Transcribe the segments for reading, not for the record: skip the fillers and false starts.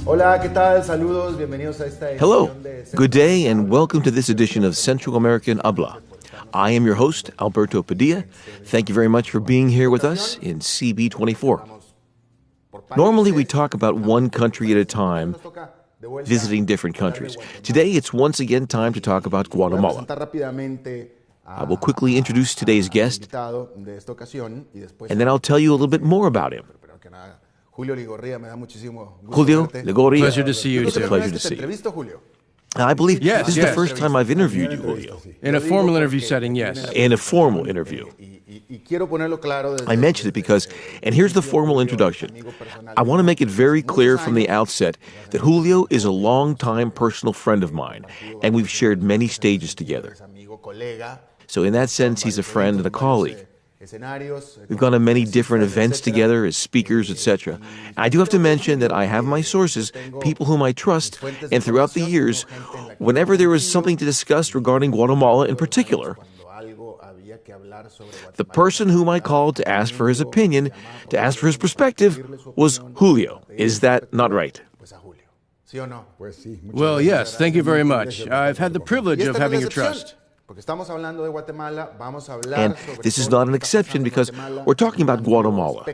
Hola, ¿qué tal? Saludos, bienvenidos a esta Hello, good day, and welcome to this edition of Centroamérica Habla. I am your host, Alberto Padilla. Thank you very much for being here with us in CB24. Normally, we talk about one country at a time, visiting different countries. Today, it's once again time to talk about Guatemala. I will quickly introduce today's guest, and then I'll tell you a little bit more about him. Julio Ligorría, me da muchísimo gusto Julio verte. Ligorria. Pleasure to see you, It's a too. pleasure to see you. ¿Entrevisto, Julio? I believe this is the yes. first time I've interviewed you, Julio. In a formal interview setting, yes. In a formal interview. Y quiero ponerlo claro desde I mentioned it because, and here's the formal introduction, I want to make it very clear from the outset that Julio is a longtime personal friend of mine, and we've shared many stages together. So in that sense, he's a friend and a colleague. We've gone to many different events together as speakers, etc. I do have to mention that I have my sources, people whom I trust, and throughout the years, whenever there was something to discuss regarding Guatemala in particular, the person whom I called to ask for his opinion, to ask for his perspective, was Julio. Is that not right? Well, yes, thank you very much. I've had the privilege of having your trust. And this is not an exception because we're talking about Guatemala.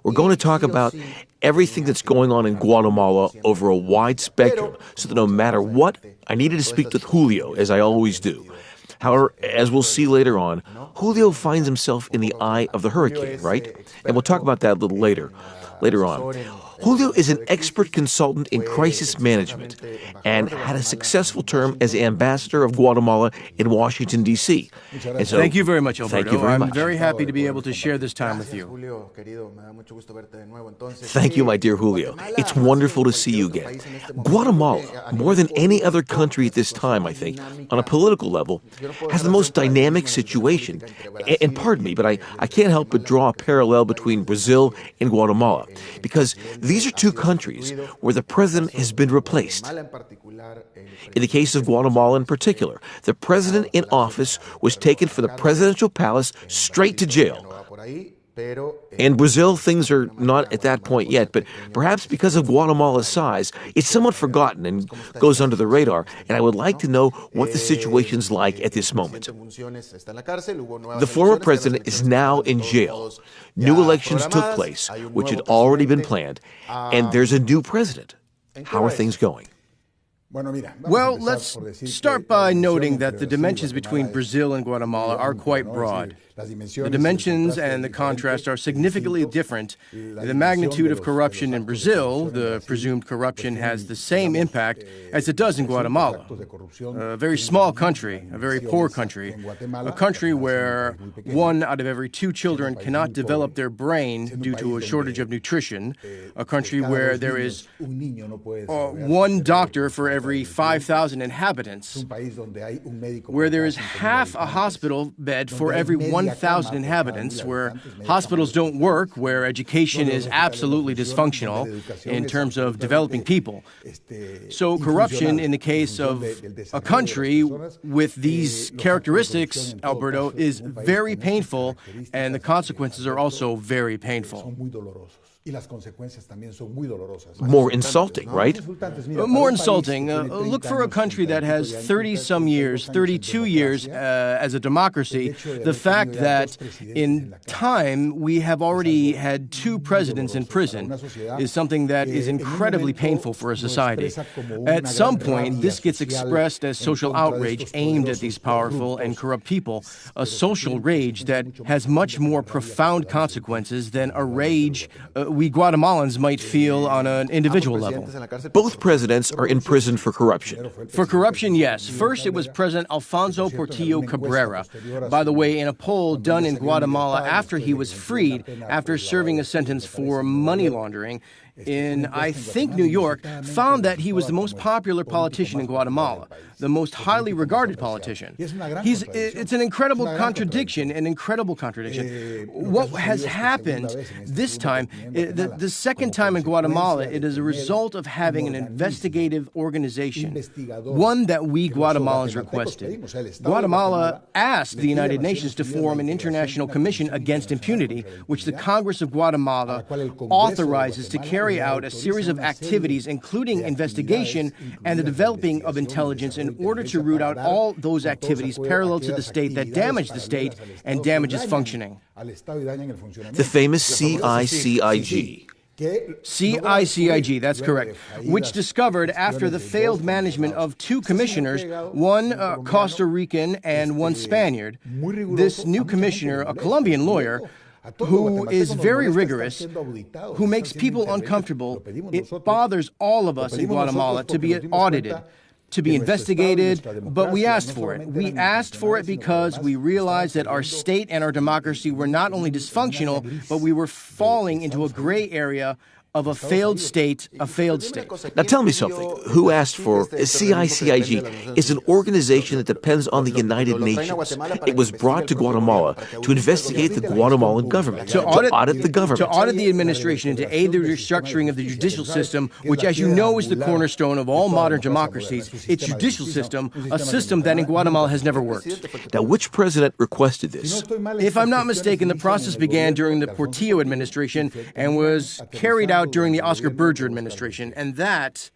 We're going to talk about everything that's going on in Guatemala over a wide spectrum, so that no matter what, I needed to speak with Julio, as I always do. However, as we'll see later on, Julio finds himself in the eye of the hurricane, right? And we'll talk about that a little later on. Julio is an expert consultant in crisis management and had a successful term as ambassador of Guatemala in Washington, D.C. And so, Thank you very much, Alberto. Thank you very much. I'm very happy to be able to share this time with you. Thank you, my dear Julio. It's wonderful to see you again. Guatemala, more than any other country at this time, I think, on a political level, has the most dynamic situation. And pardon me, but I can't help but draw a parallel between Brazil and Guatemala, because these are two countries where the president has been replaced. In the case of Guatemala in particular, the president in office was taken from the presidential palace straight to jail. In Brazil, things are not at that point yet, but perhaps because of Guatemala's size, it's somewhat forgotten and goes under the radar, and I would like to know what the situation's like at this moment. The former president is now in jail. New elections took place, which had already been planned, and there's a new president. How are things going? Well, let's start by noting that the dimensions between Brazil and Guatemala are quite broad. The dimensions and the contrast are significantly different. The magnitude of corruption in Brazil, the presumed corruption, has the same impact as it does in Guatemala. A very small country, a very poor country, a country where 1 out of every 2 children cannot develop their brain due to a shortage of nutrition, a country where there is 1 doctor for every 5,000 inhabitants, where there is half a hospital bed for every 1,000 inhabitants, where hospitals don't work, where education is absolutely dysfunctional in terms of developing people. So corruption in the case of a country with these characteristics, Alberto, is very painful, and the consequences are also very painful. More insulting, right? More insulting. Look for a country that has 30-some years, 32 years as a democracy. The fact that in time we have already had 2 presidents in prison is something that is incredibly painful for a society. At some point, this gets expressed as social outrage aimed at these powerful and corrupt people, a social rage that has much more profound consequences than a rage we Guatemalans might feel on an individual level. Both presidents are in prison for corruption. For corruption, yes. First, it was President Alfonso Portillo Cabrera. By the way, in a poll done in Guatemala after he was freed, after serving a sentence for money laundering, in, I think, New York, found that he was the most popular politician in Guatemala, the most highly regarded politician. It's an incredible contradiction, What has happened this time, the second time in Guatemala, it is a result of having an investigative organization, one that we Guatemalans requested. Guatemala asked the United Nations to form an international commission against impunity, which the Congress of Guatemala authorizes to carry carry out a series of activities, including investigation and the developing of intelligence, in order to root out all those activities parallel to the state that damage the state and damage its functioning. The famous CICIG. CICIG, that's correct, which discovered after the failed management of two commissioners, one Costa Rican and one Spaniard, this new commissioner, a Colombian lawyer, who is very rigorous, who makes people uncomfortable. It bothers all of us in Guatemala to be audited, to be investigated, but we asked for it. We asked for it because we realized that our state and our democracy were not only dysfunctional, but we were falling into a gray area of a failed state, Now tell me something. Who asked for CICIG? Is an organization that depends on the United Nations. It was brought to Guatemala to investigate the Guatemalan government, to audit the government. To audit the administration and to aid the restructuring of the judicial system, which, as you know, is the cornerstone of all modern democracies. Its judicial system, a system that in Guatemala has never worked. Now, which president requested this? If I'm not mistaken, the process began during the Portillo administration and was carried out during the Oscar Berger administration, and that...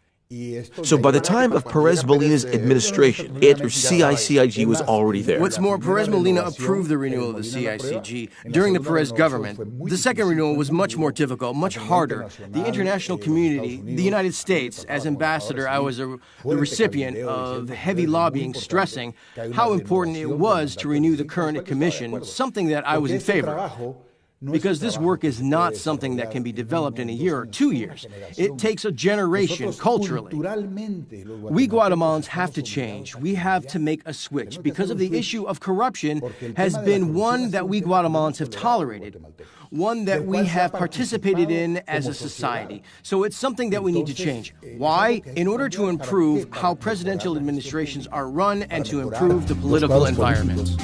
So by the time of Perez Molina's administration, CICIG was already there. What's more, Perez Molina approved the renewal of the CICG during the Perez government. The second renewal was much more difficult, much harder. The international community, the United States, as ambassador, I was the recipient of heavy lobbying, stressing how important it was to renew the current commission, something that I was in favor of. Because this work is not something that can be developed in a year or 2 years. It takes a generation culturally. We Guatemalans have to change. We have to make a switch because of the issue of corruption has been one that we Guatemalans have tolerated, one that we have participated in as a society. So it's something that we need to change. Why? In order to improve how presidential administrations are run and to improve the political environment.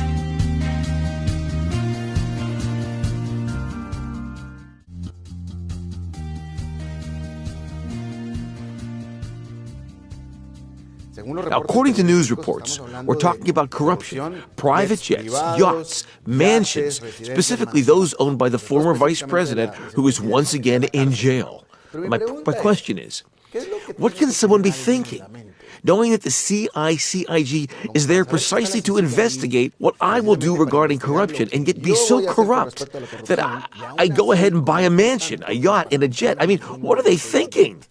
Now, according to news reports, we're talking about corruption, private jets, yachts, mansions, specifically those owned by the former vice president who is once again in jail. My question is, what can someone be thinking, knowing that the CICIG is there precisely to investigate what I will do regarding corruption and yet be so corrupt that I go ahead and buy a mansion, a yacht, and a jet? I mean, what are they thinking?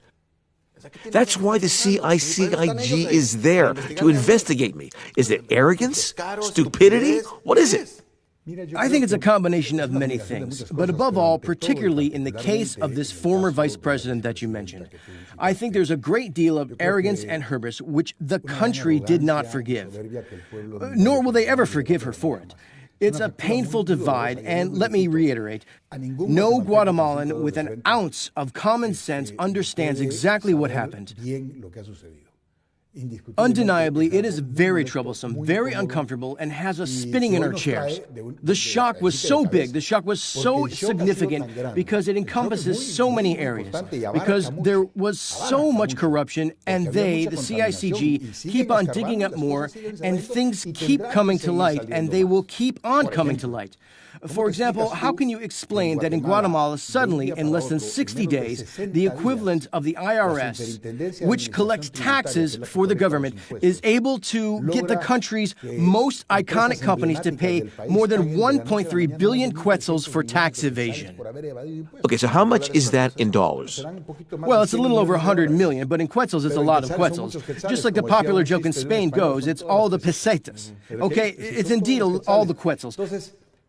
That's why the CICIG is there, to investigate me. Is it arrogance? Stupidity? What is it? I think it's a combination of many things, but above all, particularly in the case of this former vice president that you mentioned, I think there's a great deal of arrogance and hubris which the country did not forgive, nor will they ever forgive her for it. It's a painful divide, and let me reiterate, no Guatemalan with an ounce of common sense understands exactly what happened. Undeniably, it is very troublesome, very uncomfortable, and has us spinning in our chairs. The shock was so big, the shock was so significant because it encompasses so many areas, because there was so much corruption, and they, the CICG, keep on digging up more, and things keep coming to light, and they will keep on coming to light. For example, how can you explain that in Guatemala, suddenly, in less than 60 days, the equivalent of the IRS, which collects taxes for the government, is able to get the country's most iconic companies to pay more than 1.3 billion quetzals for tax evasion? Okay, so how much is that in dollars? Well, it's a little over 100 million, but in quetzals, it's a lot of quetzals. Just like the popular joke in Spain goes, it's all the pesetas. Okay, it's indeed all the quetzals.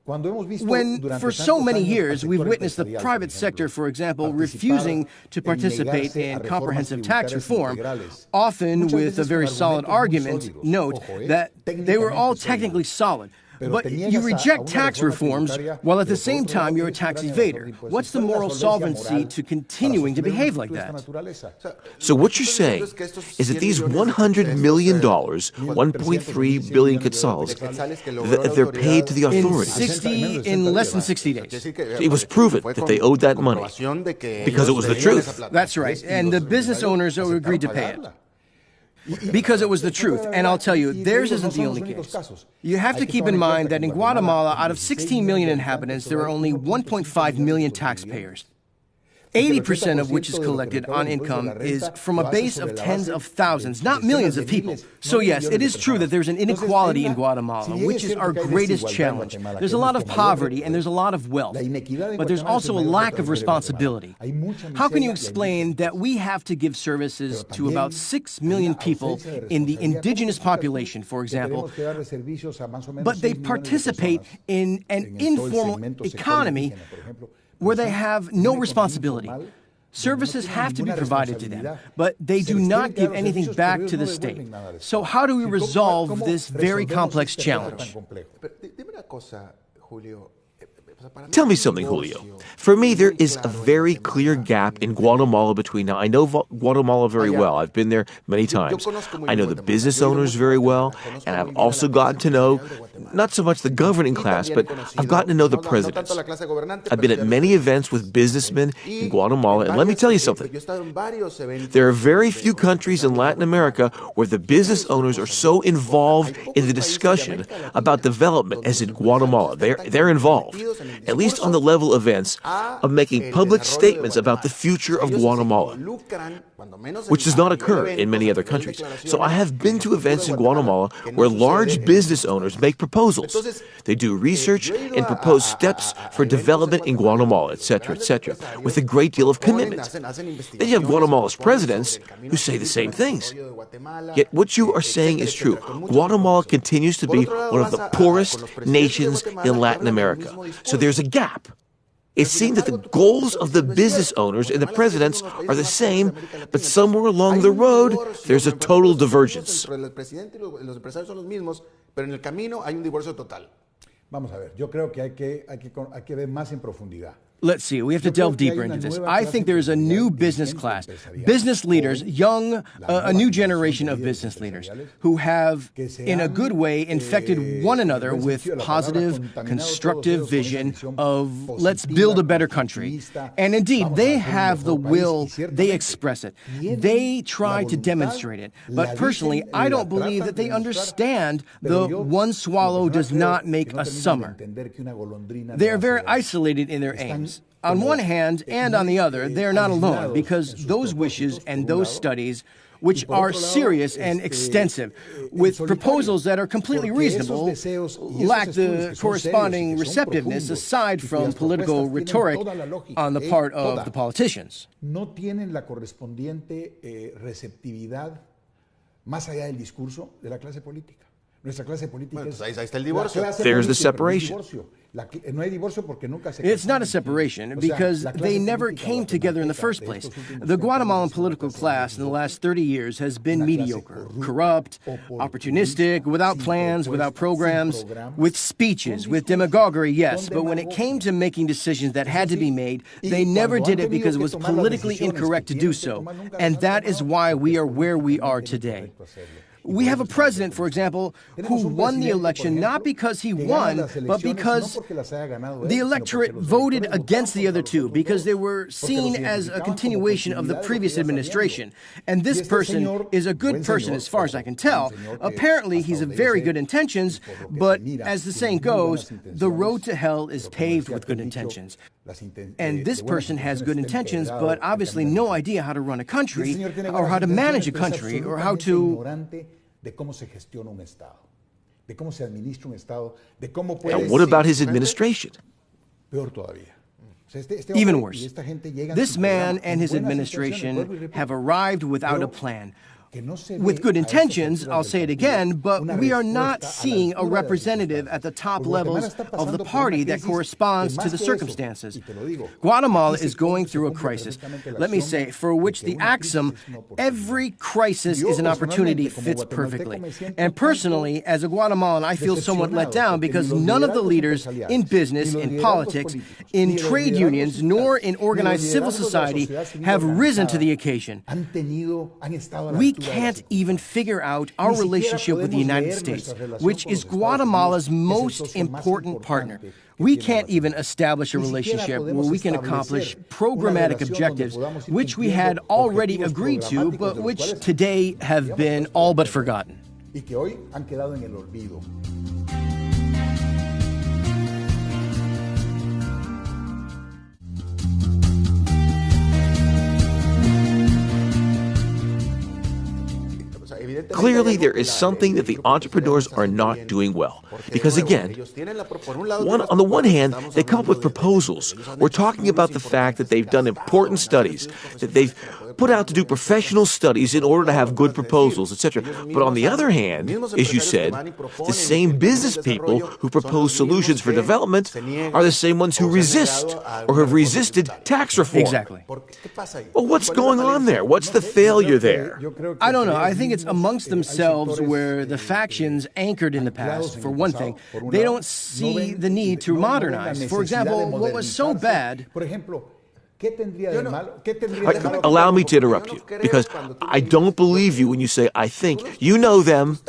When, for so many years, we've witnessed the private sector, for example, refusing to participate in comprehensive tax reform, often with a very solid argument, note that they were all technically solid. But you reject tax reforms while at the same time you're a tax evader. What's the moral solvency to continuing to behave like that? So what you're saying is that these $100 million, 1.3 billion quetzals, they're paid to the authorities. In less than 60 days. It was proven that they owed that money because it was the truth. That's right. And the business owners agreed to pay it. Because it was the truth, and I'll tell you, theirs isn't the only case. You have to keep in mind that in Guatemala, out of 16 million inhabitants, there are only 1.5 million taxpayers. 80% of which is collected on income is from a base of tens of thousands, not millions of people. So yes, it is true that there's an inequality in Guatemala, which is our greatest challenge. There's a lot of poverty and there's a lot of wealth, but there's also a lack of responsibility. How can you explain that we have to give services to about 6 million people in the indigenous population, for example, but they participate in an informal economy where they have no responsibility? Services have to be provided to them, but they do not give anything back to the state. So how do we resolve this very complex challenge? Tell me something, Julio. For me, there is a very clear gap in Guatemala between now. I know Guatemala very well. I've been there many times. I know the business owners very well, and I've also gotten to know, not so much the governing class, but I've gotten to know the presidents. I've been at many events with businessmen in Guatemala, and let me tell you something. There are very few countries in Latin America where the business owners are so involved in the discussion about development as in Guatemala. They're involved, at least on the level of events, of making public statements about the future of Guatemala, which does not occur in many other countries. So I have been to events in Guatemala where large business owners make proposals. They do research and propose steps for development in Guatemala, etc., with a great deal of commitment. Then you have Guatemala's presidents who say the same things. Yet what you are saying is true. Guatemala continues to be one of the poorest nations in Latin America. So there's a gap. It seems that the goals of the business owners and the presidents are the same, but somewhere along the road, there's a total divergence. Vamos a ver, yo creo que hay que ver más en profundidad. Let's see, we have to delve deeper into this. I think there's a new business class, business leaders, a new generation of business leaders who have, in a good way, infected one another with positive, constructive vision of let's build a better country. And indeed, they have the will, they express it. They try to demonstrate it. But personally, I don't believe that they understand the one swallow does not make a summer. They are very isolated in their aims. On one hand and on the other, they are not alone, because those wishes and those studies, which are serious and extensive, with proposals that are completely reasonable, lack the corresponding receptiveness aside from political rhetoric on the part of the politicians. No tienen la correspondiente receptividad más allá del discurso de la clase política. Nuestra clase política es ahí está el divorcio. There's the separation. It's not a separation because they never came together in the first place. The Guatemalan political class in the last 30 years has been mediocre, corrupt, opportunistic, without plans, without programs, with speeches, with demagoguery, yes, but when it came to making decisions that had to be made, they never did it because it was politically incorrect to do so. And that is why we are where we are today. We have a president, for example, who won the election not because he won, but because the electorate voted against the other two, because they were seen as a continuation of the previous administration. And this person is a good person as far as I can tell. Apparently, he's of very good intentions, but as the saying goes, the road to hell is paved with good intentions. And this person has good intentions, but obviously no idea how to run a country, or how to manage a country, or how to... Now, what about his administration? Even worse. This man and his administration have arrived without a plan. With good intentions, I'll say it again, but we are not seeing a representative at the top levels of the party that corresponds to the circumstances. Guatemala is going through a crisis, let me say, for which the axiom, every crisis is an opportunity, fits perfectly. And personally, as a Guatemalan, I feel somewhat let down because none of the leaders in business, in politics, in trade unions, nor in organized civil society have risen to the occasion. We can't even figure out our relationship with the United States, which is Guatemala's most important partner. We can't even establish a relationship where we can accomplish programmatic objectives, which we had already agreed to, but which today have been all but forgotten. Clearly, there is something that the entrepreneurs are not doing well. Because again, on the one hand, they come up with proposals. We're talking about the fact that they've done important studies, that they've put out to do professional studies in order to have good proposals, etc. But on the other hand, as you said, the same business people who propose solutions for development are the same ones who resist or have resisted tax reform. Exactly. Well, what's going on there? What's the failure there? I don't know. I think it's amongst themselves where the factions anchored in the past, for one thing, they don't see the need to modernize. For example, what was so bad... Allow me to interrupt you, because I don't believe you when you say, I think. You know them.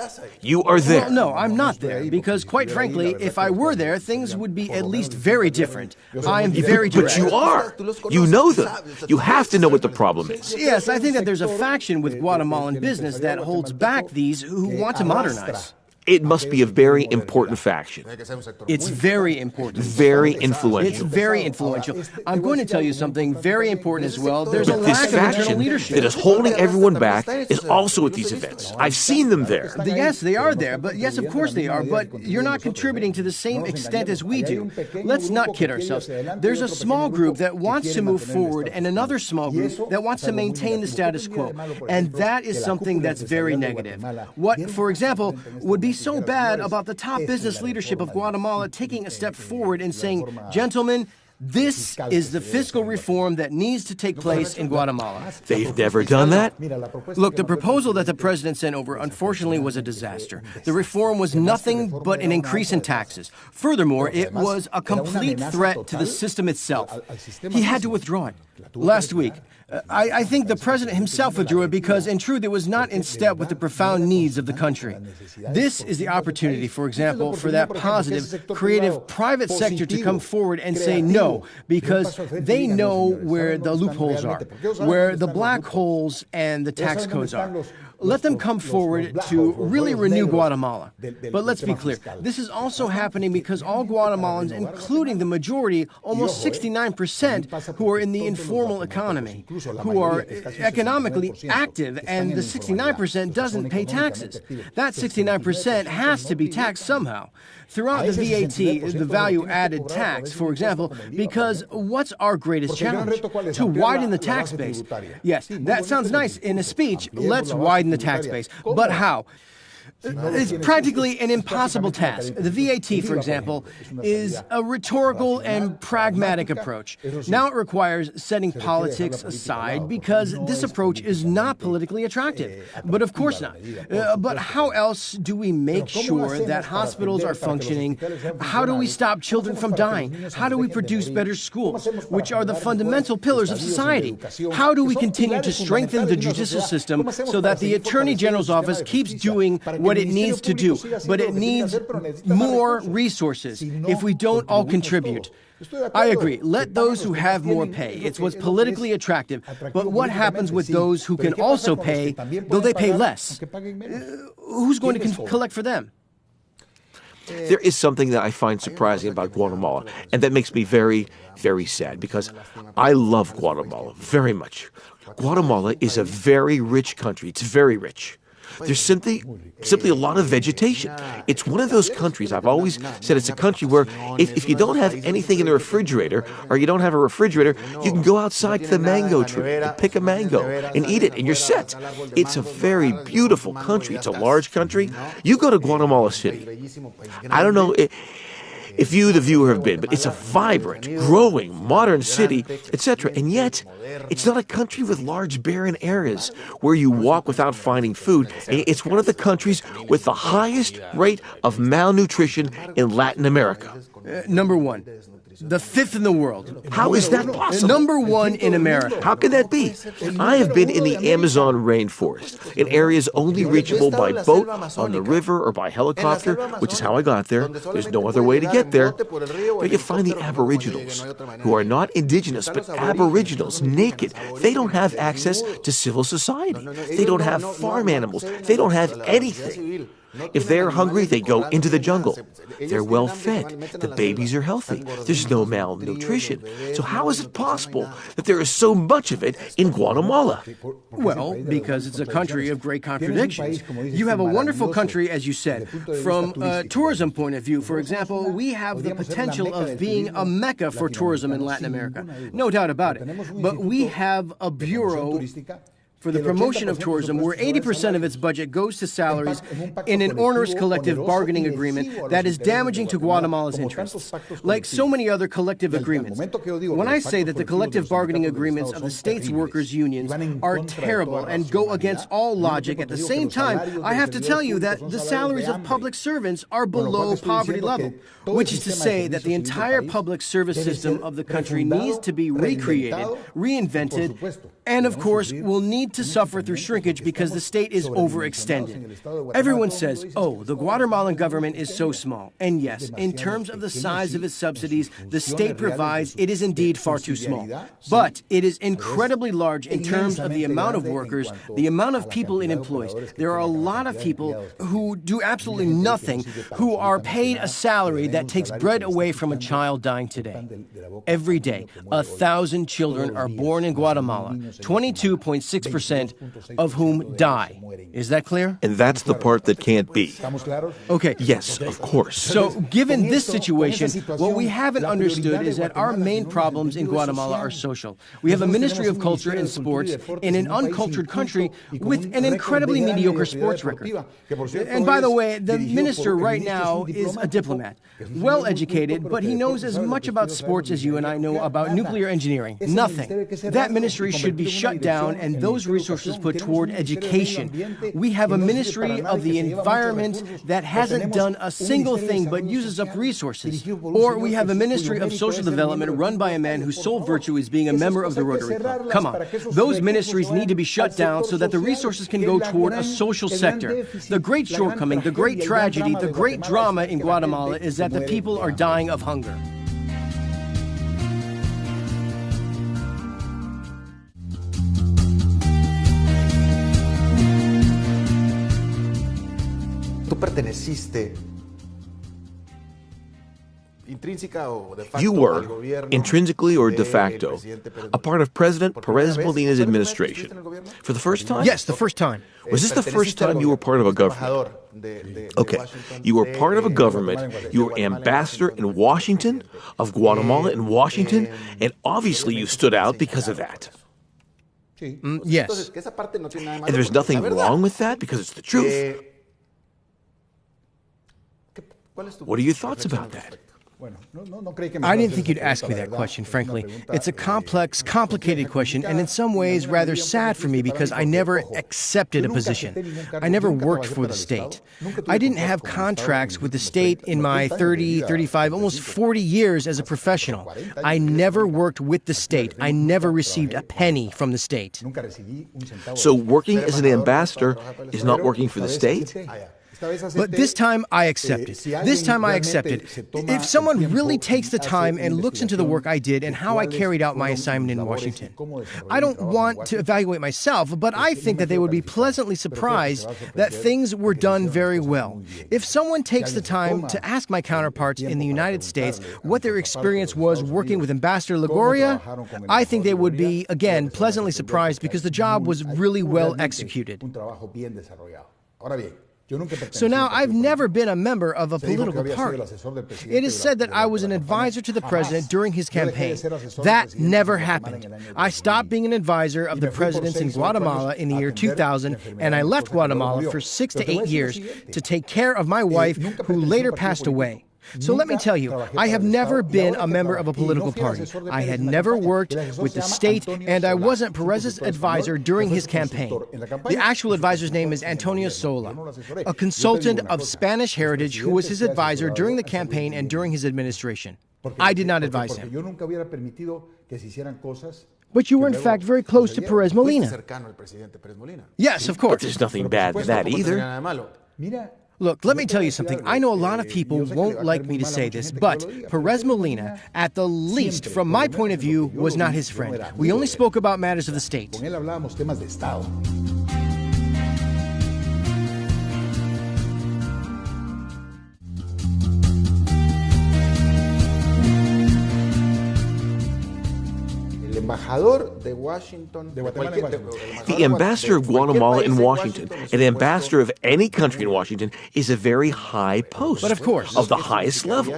You are there. Well, no, I'm not there, because quite frankly, if I were there, things would be at least very different. I'm very direct. But you are. You know them. You have to know what the problem is. Yes, I think that there's a faction with Guatemalan business that holds back these who want to modernize. It must be a very important faction. It's very important. Very influential. It's very influential. I'm going to tell you something very important as well. There's a lack of internal leadership. That is holding everyone back is also at these events. I've seen them there. Yes, they are there. But yes, of course they are. But you're not contributing to the same extent as we do. Let's not kid ourselves. There's a small group that wants to move forward and another small group that wants to maintain the status quo. And that is something that's very negative. What, for example, would be so bad about the top business leadership of Guatemala taking a step forward and saying, gentlemen, this is the fiscal reform that needs to take place in Guatemala. They've never done that? Look, the proposal that the president sent over, unfortunately, was a disaster. The reform was nothing but an increase in taxes. Furthermore, it was a complete threat to the system itself. He had to withdraw it. Last week, I think the president himself withdrew it because, in truth, it was not in step with the profound needs of the country. This is the opportunity, for example, for that positive, creative private sector to come forward and say no, because they know where the loopholes are, where the black holes and the tax codes are. Let them come forward to really renew Guatemala. But let's be clear, this is also happening because all Guatemalans, including the majority, almost 69%, who are in the informal economy, who are economically active, and the 69% doesn't pay taxes. That 69% has to be taxed somehow. Throughout the VAT, the value-added tax, for example, because what's our greatest challenge? To widen the tax base. Yes, that sounds nice in a speech. Let's widen the tax base. But how? It's practically an impossible task. The VAT, for example, is a rhetorical and pragmatic approach. Now it requires setting politics aside because this approach is not politically attractive. But of course not. But how else do we make sure that hospitals are functioning? How do we stop children from dying? How do we produce better schools, which are the fundamental pillars of society? How do we continue to strengthen the judicial system so that the Attorney General's office keeps doing what it needs to do, but it needs more resources if we don't all contribute? I agree. Let those who have more pay. It's what's politically attractive. But what happens with those who can also pay, though they pay less? Who's going to collect for them? There is something that I find surprising about Guatemala, and that makes me very, very sad, because I love Guatemala very much. Guatemala is a very rich country. It's very rich. There's simply a lot of vegetation. It's one of those countries, I've always said it's a country where if you don't have anything in the refrigerator, or you don't have a refrigerator, you can go outside to the mango tree and pick a mango and eat it, and you're set. It's a very beautiful country. It's a large country. You go to Guatemala City. I don't know if you, the viewer, have been, but it's a vibrant, growing, modern city, etc. And yet, it's not a country with large barren areas where you walk without finding food. It's one of the countries with the highest rate of malnutrition in Latin America. Number one. The fifth in the world. How is that possible? Number one in America. How can that be? I have been in the Amazon rainforest, in areas only reachable by boat, on the river, or by helicopter, which is how I got there. There's no other way to get there. There you find the aboriginals, who are not indigenous, but aboriginals, naked. They don't have access to civil society. They don't have farm animals. They don't have anything. If they're hungry, they go into the jungle. They're well fed. The babies are healthy. There's no malnutrition. So how is it possible that there is so much of it in Guatemala? Well, because it's a country of great contradictions. You have a wonderful country, as you said. From a tourism point of view, for example, we have the potential of being a mecca for tourism in Latin America. No doubt about it. But we have a bureau for the promotion of tourism, where 80% of its budget goes to salaries in an onerous collective bargaining agreement that is damaging to Guatemala's interests, like so many other collective agreements. When I say that the collective bargaining agreements of the state's workers' unions are terrible and go against all logic, at the same time, I have to tell you that the salaries of public servants are below poverty level, which is to say that the entire public service system of the country needs to be recreated, reinvented, and of course will need to suffer through shrinkage because the state is overextended. Everyone says, oh, the Guatemalan government is so small. And yes, in terms of the size of its subsidies the state provides, it is indeed far too small. But it is incredibly large in terms of the amount of workers, the amount of people it employs. There are a lot of people who do absolutely nothing, who are paid a salary that takes bread away from a child dying today. Every day, 1,000 children are born in Guatemala, 22.6% of whom die. Is that clear? And that's the part that can't be. Okay. Yes, of course. So, given this situation, what we haven't understood is that our main problems in Guatemala are social. We have a Ministry of Culture and Sports in an uncultured country with an incredibly mediocre sports record. And by the way, the minister right now is a diplomat, well-educated, but he knows as much about sports as you and I know about nuclear engineering. Nothing. That ministry should be shut down and those resources put toward education. We have a Ministry of the Environment that hasn't done a single thing but uses up resources. Or we have a Ministry of Social Development run by a man whose sole virtue is being a member of the Rotary Club. Come on. Those ministries need to be shut down so that the resources can go toward a social sector. The great shortcoming, the great tragedy, the great drama in Guatemala is that the people are dying of hunger. You were, intrinsically or de facto, a part of President Perez Molina's administration. For the first time? Yes, the first time. Was this the first time you were part of a government? Okay, you were part of a government, you were ambassador in Washington, of Guatemala in Washington, and obviously you stood out because of that. Yes. And there's nothing wrong with that because it's the truth. What are your thoughts about that? I didn't think you'd ask me that question, frankly. It's a complex, complicated question, and in some ways rather sad for me because I never accepted a position. I never worked for the state. I didn't have contracts with the state in my 30, 35, almost 40 years as a professional. I never worked with the state. I never received a penny from the state. So working as an ambassador is not working for the state? But this time I accepted. This time I accepted. If someone really takes the time and looks into the work I did and how I carried out my assignment in Washington, I don't want to evaluate myself, but I think that they would be pleasantly surprised that things were done very well. If someone takes the time to ask my counterparts in the United States what their experience was working with Ambassador Ligorria, I think they would be, again, pleasantly surprised because the job was really well executed. So now I've never been a member of a political party. It is said that I was an advisor to the president during his campaign. That never happened. I stopped being an advisor of the presidents in Guatemala in the year 2000, and I left Guatemala for 6 to 8 years to take care of my wife, who later passed away. So let me tell you, I have never been a member of a political party. I had never worked with the state, and I wasn't Perez's advisor during his campaign. The actual advisor's name is Antonio Sola, a consultant of Spanish heritage who was his advisor during the campaign and during his administration. I did not advise him. But you were in fact very close to Perez Molina. Yes, of course. But there's nothing bad with that either. Look, let me tell you something. I know a lot of people won't like me to say this, but Perez Molina, at the least from my point of view, was not his friend. We only spoke about matters of the state. embajador de Washington, de Guatemala en Washington. The ambassador of Guatemala in Washington and the ambassador of any country in Washington is a very high post. But of course. Of the highest level,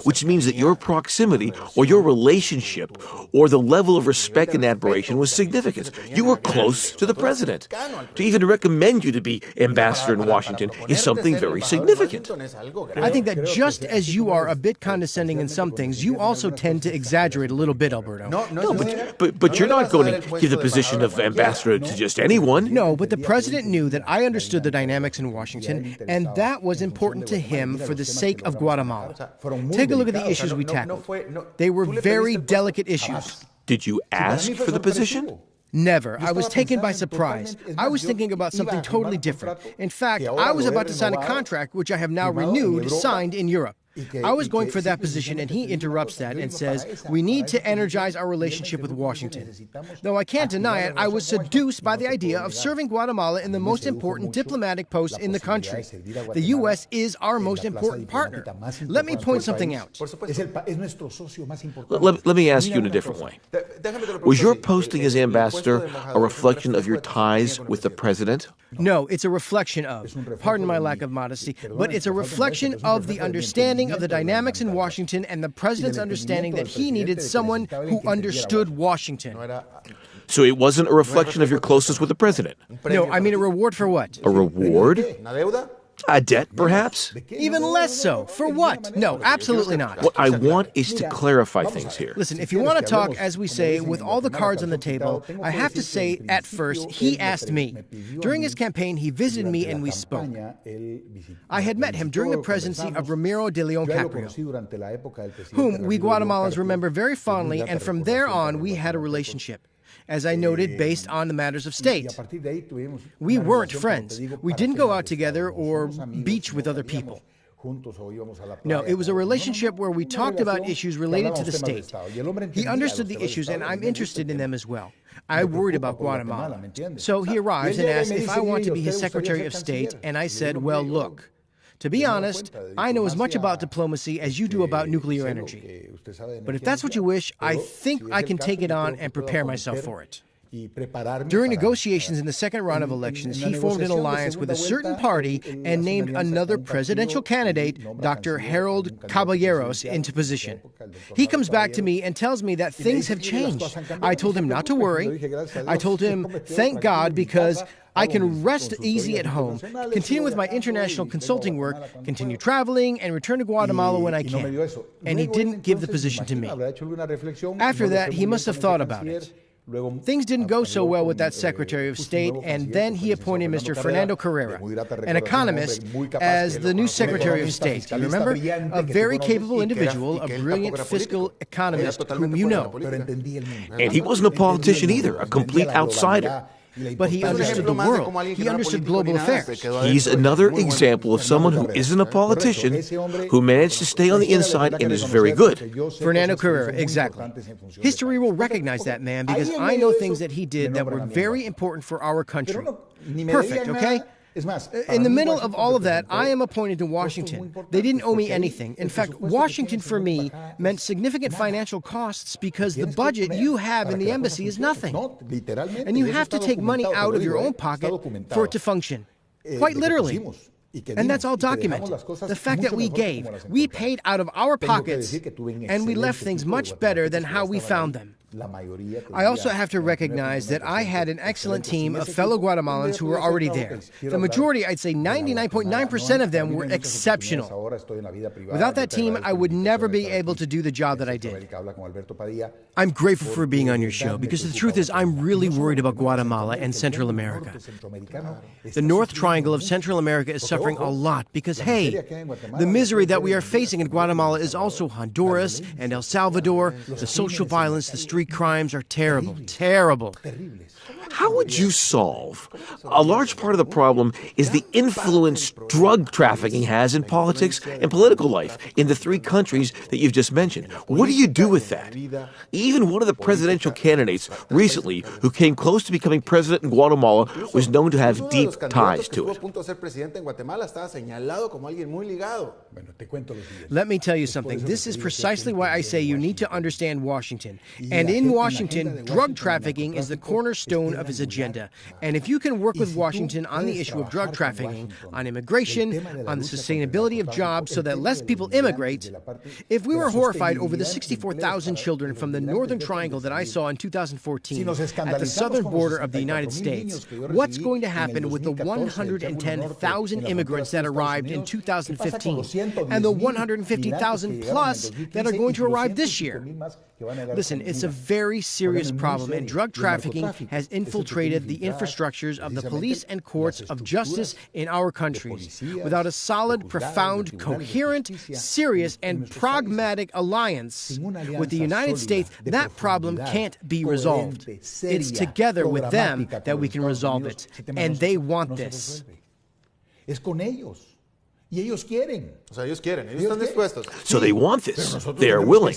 which means that your proximity or your relationship or the level of respect and admiration was significant. You were close to the president. To even recommend you to be ambassador in Washington is something very significant. I think that just as you are a bit condescending in some things, you also tend to exaggerate a little bit, Alberto. No, but you're not going to give the position of ambassador to just anyone. No, but the president knew that I understood the dynamics in Washington, and that was important to him for the sake of Guatemala. Take a look at the issues we tackled. They were very delicate issues. Did you ask for the position? Never. I was taken by surprise. I was thinking about something totally different. In fact, I was about to sign a contract, which I have now renewed, signed in Europe. I was going for that position, and he interrupts that and says, we need to energize our relationship with Washington. Though I can't deny it, I was seduced by the idea of serving Guatemala in the most important diplomatic post in the country. The U.S. is our most important partner. Let me point something out. Let me ask you in a different way. Was your posting as ambassador a reflection of your ties with the president? No, it's a reflection of, pardon my lack of modesty, but it's a reflection of the understanding of the dynamics in Washington and the president's understanding that he needed someone who understood Washington. So it wasn't a reflection of your closeness with the president? No, I mean a reward for what? A reward? A debt, perhaps? Even less so. For what? No, absolutely not. What I want is to clarify things here. Listen, if you want to talk, as we say, with all the cards on the table, I have to say, at first, he asked me. During his campaign, he visited me and we spoke. I had met him during the presidency of Ramiro de Leon Caprio, whom we Guatemalans remember very fondly, and from there on, we had a relationship. As I noted, based on the matters of state. We weren't friends. We didn't go out together or beach with other people. No, it was a relationship where we talked about issues related to the state. He understood the issues, and I'm interested in them as well. I worried about Guatemala. So he arrives and asks if I want to be his Secretary of State, and I said, well, look. To be honest, I know as much about diplomacy as you do about nuclear energy. But if that's what you wish, I think I can take it on and prepare myself for it. During negotiations in the second round of elections, he formed an alliance with a certain party and named another presidential candidate, Dr. Harold Caballeros, into position. He comes back to me and tells me that things have changed. I told him not to worry. I told him, thank God, because I can rest easy at home, continue with my international consulting work, continue traveling, and return to Guatemala when I can. And he didn't give the position to me. After that, he must have thought about it. Things didn't go so well with that Secretary of State, and then he appointed Mr. Fernando Carrera, an economist, as the new Secretary of State. You remember? A very capable individual, a brilliant fiscal economist whom you know. And he wasn't a politician either, a complete outsider. But he understood the world. He understood global affairs. He's another example of someone who isn't a politician, who managed to stay on the inside and is very good. Fernando Carrera, exactly. History will recognize that man because I know things that he did that were very important for our country. Perfect, okay? In the middle of all of that, I am appointed to Washington. They didn't owe me anything. In fact, Washington for me meant significant financial costs because the budget you have in the embassy is nothing. And you have to take money out of your own pocket for it to function. Quite literally. And that's all documented. The fact that we gave, we paid out of our pockets, and we left things much better than how we found them. I also have to recognize that I had an excellent team of fellow Guatemalans who were already there. The majority, I'd say 99.9% of them, were exceptional. Without that team, I would never be able to do the job that I did. I'm grateful for being on your show because the truth is I'm really worried about Guatemala and Central America. The North Triangle of Central America is suffering a lot because, hey, the misery that we are facing in Guatemala is also Honduras and El Salvador. The social violence, the street crimes are terrible, terrible. How would you solve? A large part of the problem is the influence drug trafficking has in politics and political life in the three countries that you've just mentioned. What do you do with that? Even one of the presidential candidates recently who came close to becoming president in Guatemala was known to have deep ties to it. Let me tell you something. This is precisely why I say you need to understand Washington. And And in Washington, drug trafficking is the cornerstone of his agenda. And if you can work with Washington on the issue of drug trafficking, on immigration, on the sustainability of jobs so that less people immigrate, if we were horrified over the 64,000 children from the Northern Triangle that I saw in 2014 at the southern border of the United States, what's going to happen with the 110,000 immigrants that arrived in 2015 and the 150,000 plus that are going to arrive this year? Listen, it's a very serious problem, and drug trafficking has infiltrated the infrastructures of the police and courts of justice in our countries. Without a solid, profound, coherent, serious, and pragmatic alliance with the United States, that problem can't be resolved. It's together with them that we can resolve it, and they want this. Es con ellos. Y ellos quieren. O sea, ellos quieren, ellos están dispuestos. So they want this. They are willing.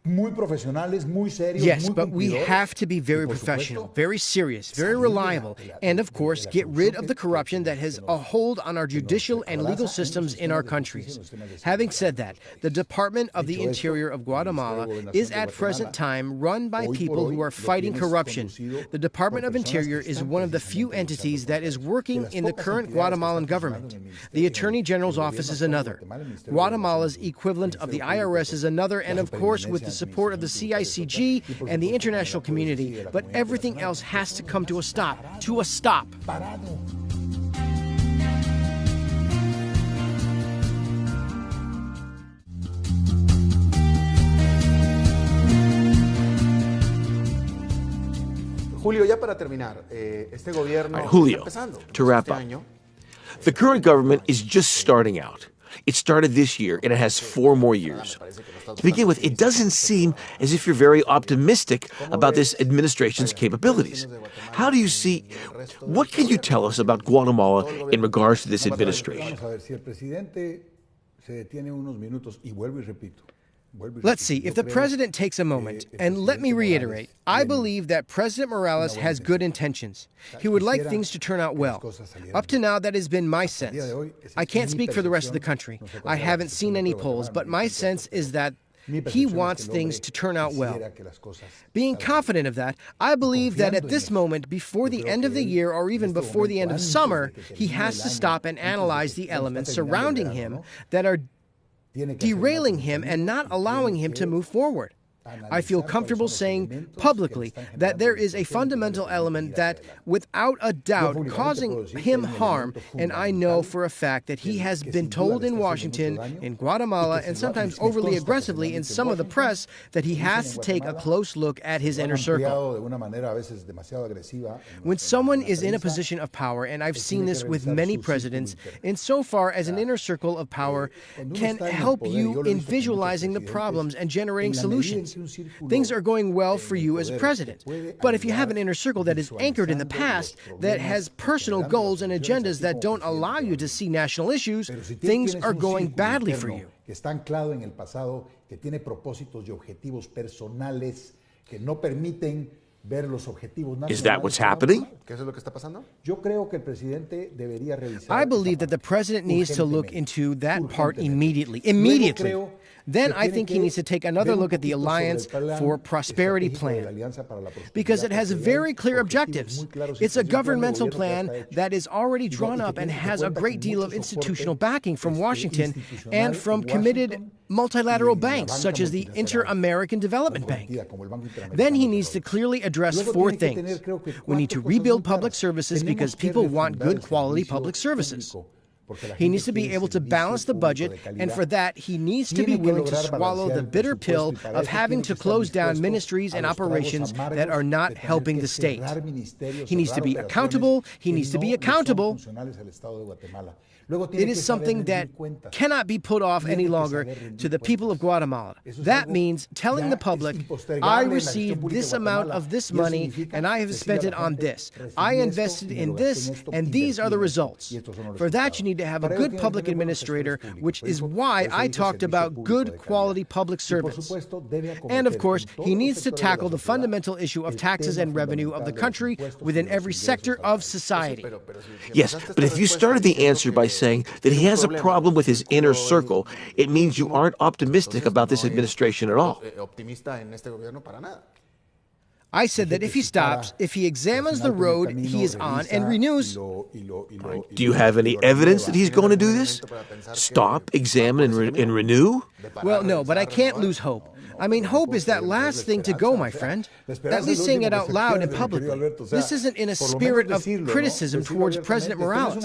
Yes, but we have to be very professional, very serious, very reliable, and of course, get rid of the corruption that has a hold on our judicial and legal systems in our countries. Having said that, the Department of the Interior of Guatemala is at present time run by people who are fighting corruption. The Department of Interior is one of the few entities that is working in the current Guatemalan government. The Attorney General's office is another. Guatemala's equivalent of the IRS is another, and of course, with the support of the CICIG and the international community, but everything else has to come to a stop. To a stop. Julio, ya para terminar, este gobierno Julio, está empezando. to wrap up, the current government is just starting out. It started this year, and it has 4 more years. To begin with, it doesn't seem as if you're very optimistic about this administration's capabilities. How do you see, what can you tell us about Guatemala in regards to this administration? Let's see, if the president takes a moment, and let me reiterate, I believe that President Morales has good intentions. He would like things to turn out well. Up to now, that has been my sense. I can't speak for the rest of the country. I haven't seen any polls, but my sense is that he wants things to turn out well. Being confident of that, I believe that at this moment, before the end of the year or even before the end of summer, he has to stop and analyze the elements surrounding him that are derailing him and not allowing him to move forward. I feel comfortable saying publicly that there is a fundamental element that, without a doubt, causing him harm, and I know for a fact that he has been told in Washington, in Guatemala, and sometimes overly aggressively in some of the press, that he has to take a close look at his inner circle. When someone is in a position of power, and I've seen this with many presidents, insofar as an inner circle of power can help you in visualizing the problems and generating solutions. Things are going well for you as president. But if you have an inner circle that is anchored in the past, that has personal goals and agendas that don't allow you to see national issues, things are going badly for you. Está anclado en el pasado, que tiene propósitos y objetivos personales que no permiten ver los objetivos nacionales. Is that what's happening? ¿Qué es lo que está pasando? Yo creo que el presidente debería revisar. I believe that the president needs to look into that part immediately. Immediately. Then I think he needs to take another look at the Alliance for Prosperity plan, because it has very clear objectives. It's a governmental plan that is already drawn up and has a great deal of institutional backing from Washington and from committed multilateral banks, such as the Inter-American Development Bank. Then he needs to clearly address 4 things. We need to rebuild public services because people want good quality public services. He needs to be able to balance the budget, and for that, he needs to be willing to swallow the bitter pill of having to close down ministries and operations that are not helping the state. He needs to be accountable. He needs to be accountable. It is something that cannot be put off any longer to the people of Guatemala. That means telling the public, I received this amount of this money and I have spent it on this. I invested in this and these are the results. For that, you need to have a good public administrator, which is why I talked about good quality public service. And of course, he needs to tackle the fundamental issue of taxes and revenue of the country within every sector of society. Yes, but if you started the answer by saying that he has a problem with his inner circle, it means you aren't optimistic about this administration at all. I said that if he stops, if he examines the road he is on and renews... Do you have any evidence that he's going to do this? Stop, examine, and renew? Well, no, but I can't lose hope. I mean, hope is that last thing to go, my friend. At least saying it out loud and publicly. This isn't in a spirit of criticism towards President Morales.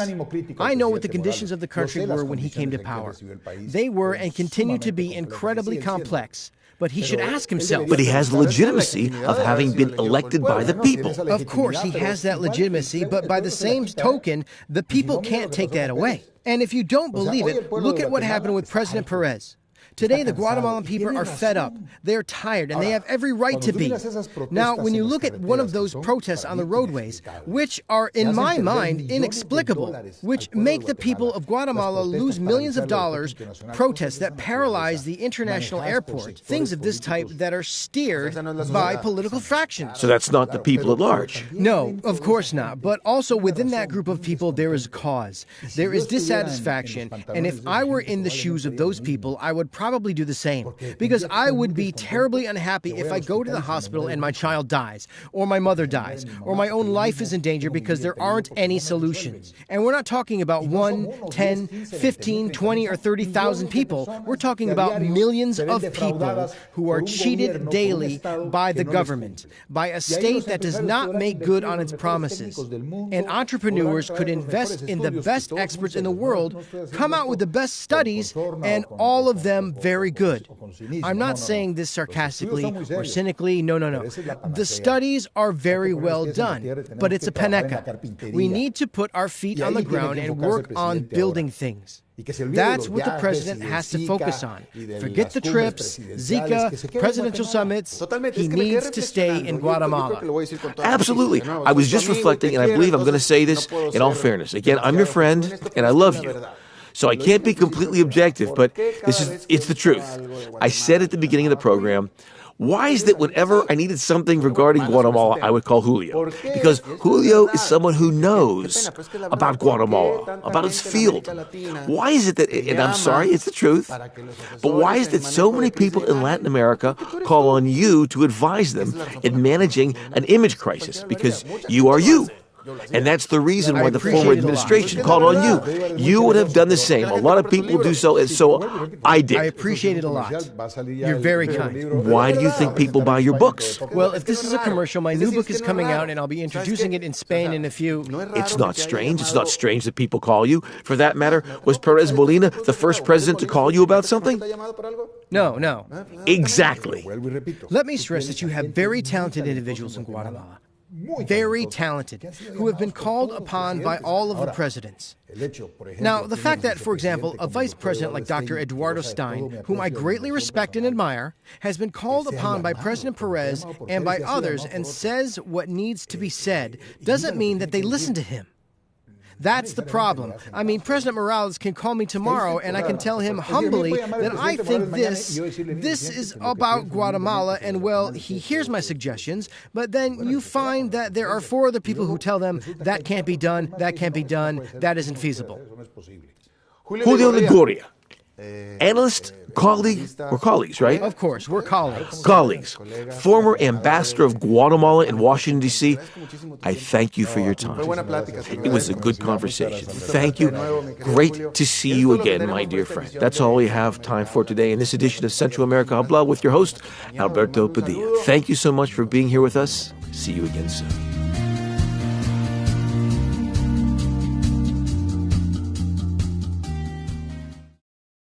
I know what the conditions of the country were when he came to power. They were and continue to be incredibly complex. But he should ask himself. But he has the legitimacy of having been elected by the people. Of course, he has that legitimacy, but by the same token, the people can't take that away. And if you don't believe it, look at what happened with President Perez. Today, the Guatemalan people are fed up. They're tired, and they have every right to be. Now, when you look at one of those protests on the roadways, which are, in my mind, inexplicable, which make the people of Guatemala lose millions of dollars, protests that paralyze the international airport, things of this type that are steered by political factions. So that's not the people at large? No, of course not. But also within that group of people, there is a cause. There is dissatisfaction, and if I were in the shoes of those people, I would probably do the same, because I would be terribly unhappy if I go to the hospital and my child dies, or my mother dies, or my own life is in danger because there aren't any solutions. And we're not talking about 1, 10, 15, 20, or 30,000 people. We're talking about millions of people who are cheated daily by the government, by a state that does not make good on its promises. And entrepreneurs could invest in the best experts in the world, come out with the best studies, and all of them very good. I'm not saying this sarcastically or cynically. No. The studies are very well done, but it's a paneca. We need to put our feet on the ground and work on building things. That's what the president has to focus on. Forget the trips, Zika, presidential summits. He needs to stay in Guatemala. Absolutely. I was just reflecting, and I believe I'm going to say this in all fairness. Again, I'm your friend, and I love you. So I can't be completely objective, but it's the truth. I said at the beginning of the program, why is that whenever I needed something regarding Guatemala, I would call Julio? Because Julio is someone who knows about Guatemala, about its field. Why is it that, and I'm sorry, it's the truth, but why is it that so many people in Latin America call on you to advise them in managing an image crisis? Because you are you. And that's the reason why the former administration called on you. You would have done the same. A lot of people do so, and so I did. I appreciate it a lot. You're very kind. Why do you think people buy your books? Well, if this is a commercial, my new book is coming out, and I'll be introducing it in Spain in a few... It's not strange. It's not strange that people call you. For that matter, was Perez Molina the first president to call you about something? No. Exactly. Let me stress that you have very talented individuals in Guatemala. Very talented, who have been called upon by all of the presidents. Now, the fact that, for example, a vice president like Dr. Eduardo Stein, whom I greatly respect and admire, has been called upon by President Perez and by others and says what needs to be said, doesn't mean that they listen to him. That's the problem. I mean, President Morales can call me tomorrow and I can tell him humbly that I think this is about Guatemala, and well, he hears my suggestions, but then you find that there are 4 other people who tell them that can't be done, that isn't feasible. Julio Ligorria, analyst, colleague, or colleagues, right? Of course, we're colleagues. Colleagues. Former ambassador of Guatemala in Washington, D.C., I thank you for your time. It was a good conversation. Thank you. Great to see you again, my dear friend. That's all we have time for today in this edition of Centroamérica Habla with your host, Alberto Padilla. Thank you so much for being here with us. See you again soon.